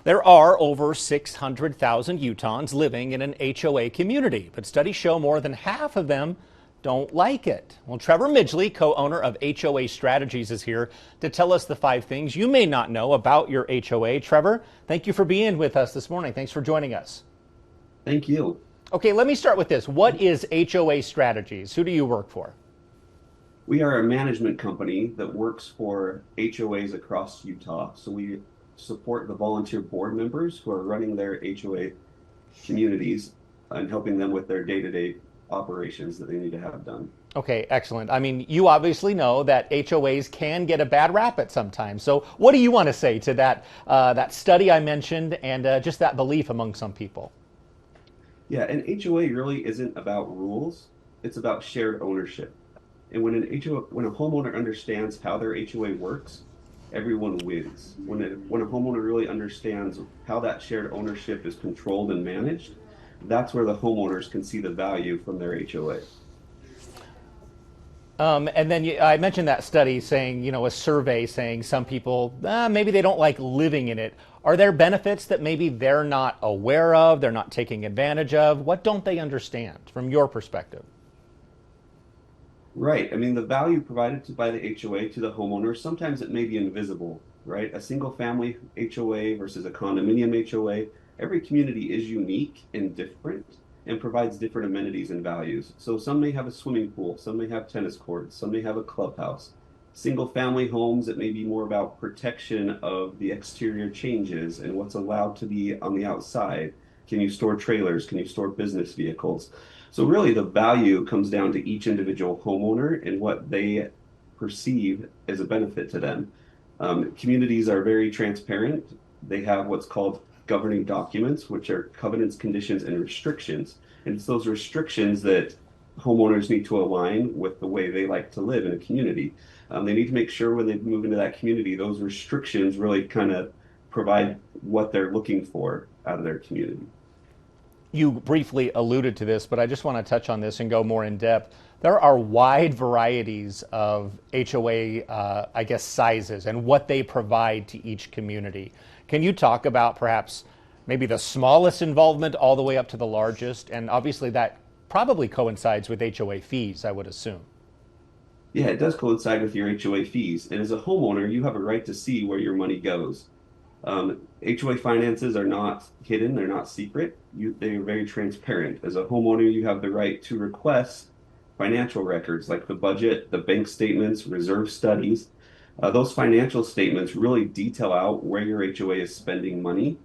There are over 600,000 Utahns living in an HOA community, but studies show more than half of them don't like it. Well, Trever Midgley, co-owner of HOA Strategies, is here to tell us the 5 things you may not know about your HOA. Trever, thank you for being with us this morning. Thanks for joining us. Thank you. Okay, let me start with this. What is HOA Strategies? Who do you work for? We are a management company that works for HOAs across Utah. So we support the volunteer board members who are running their HOA communities and helping them with their day-to-day operations that they need to have done. Okay, excellent. I mean, you obviously know that HOAs can get a bad rap at sometimes. So what do you want to say to that study I mentioned and just that belief among some people? Yeah, an HOA really isn't about rules. It's about shared ownership. And when when a homeowner understands how their HOA works, everyone wins. When a homeowner really understands how that shared ownership is controlled and managed, that's where the homeowners can see the value from their HOA. And then I mentioned that study saying, a survey saying some people, maybe they don't like living in it. Are there benefits that maybe they're not aware of, they're not taking advantage of? What don't they understand from your perspective? Right. I mean, the value provided by the HOA to the homeowner, sometimes it may be invisible, right? A single family HOA versus a condominium HOA. Every community is unique and different and provides different amenities and values. So some may have a swimming pool, some may have tennis courts, some may have a clubhouse. Single family homes, it may be more about protection of the exterior changes and what's allowed to be on the outside. Can you store trailers? Can you store business vehicles? So really the value comes down to each individual homeowner and what they perceive as a benefit to them. Communities are very transparent. They have what's called governing documents, which are covenants, conditions, and restrictions. And it's those restrictions that homeowners need to align with the way they like to live in a community. They need to make sure when they move into that community, those restrictions really kind of provide what they're looking for out of their community. You briefly alluded to this, but I just want to touch on this and go more in depth. There are wide varieties of HOA, sizes and what they provide to each community. Can you talk about perhaps maybe the smallest involvement all the way up to the largest? And obviously that probably coincides with HOA fees, I would assume. Yeah, it does coincide with your HOA fees. And as a homeowner, you have a right to see where your money goes. HOA finances are not hidden, they're not secret. They are very transparent. As a homeowner, you have the right to request financial records like the budget, the bank statements, reserve studies. Those financial statements really detail out where your HOA is spending money.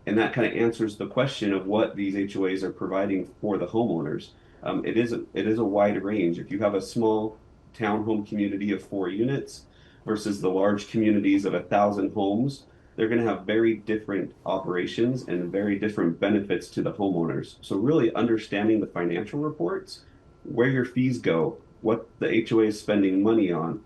And that kind of answers the question of what these HOAs are providing for the homeowners. It is a wide range. If you have a small townhome community of 4 units versus the large communities of 1,000 homes, they're going to have very different operations and very different benefits to the homeowners. So really understanding the financial reports, where your fees go, what the HOA is spending money on,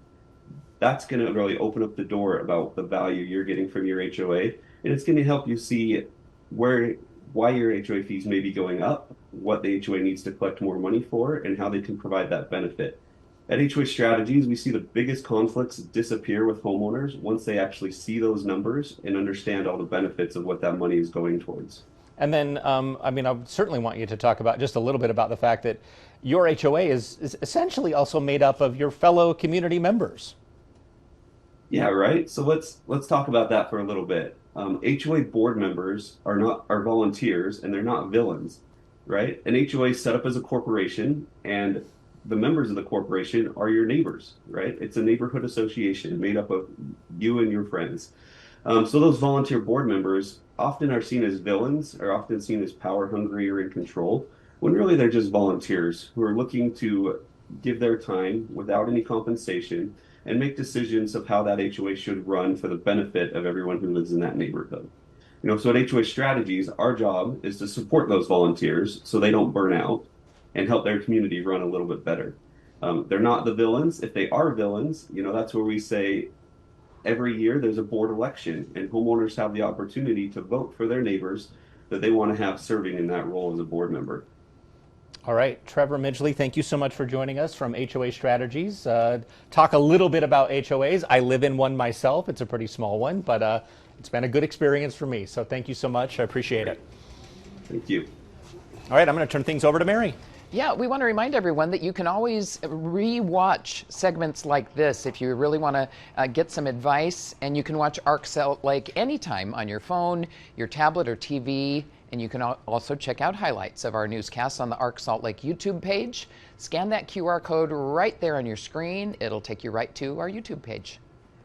that's going to really open up the door about the value you're getting from your HOA. And it's going to help you see why your HOA fees may be going up, what the HOA needs to collect more money for, and how they can provide that benefit. At HOA Strategies, we see the biggest conflicts disappear with homeowners once they actually see those numbers and understand all the benefits of what that money is going towards. And then, I certainly want you to talk about just a little bit about the fact that your HOA is essentially also made up of your fellow community members. Yeah, right. So let's talk about that for a little bit. HOA board members are volunteers and they're not villains, right? An HOA is set up as a corporation and the members of the corporation are your neighbors, right? It's a neighborhood association made up of you and your friends. So those volunteer board members often are seen as villains, are often seen as power hungry or in control, when really they're just volunteers who are looking to give their time without any compensation and make decisions of how that HOA should run for the benefit of everyone who lives in that neighborhood. So at HOA Strategies, our job is to support those volunteers so they don't burn out and help their community run a little bit better. They're not the villains. If they are villains, that's where we say every year there's a board election and homeowners have the opportunity to vote for their neighbors that they want to have serving in that role as a board member. All right, Trever Midgley, thank you so much for joining us from HOA Strategies. Talk a little bit about HOAs. I live in one myself. It's a pretty small one, but It's been a good experience for me. So thank you so much. I appreciate it. Thank you. All right, I'm going to turn things over to Mary. Yeah, we want to remind everyone that you can always re-watch segments like this if you really want to get some advice, and you can watch ARC Salt Lake anytime on your phone, your tablet, or TV, and you can also check out highlights of our newscasts on the ARC Salt Lake YouTube page. Scan that QR code right there on your screen. It'll take you right to our YouTube page.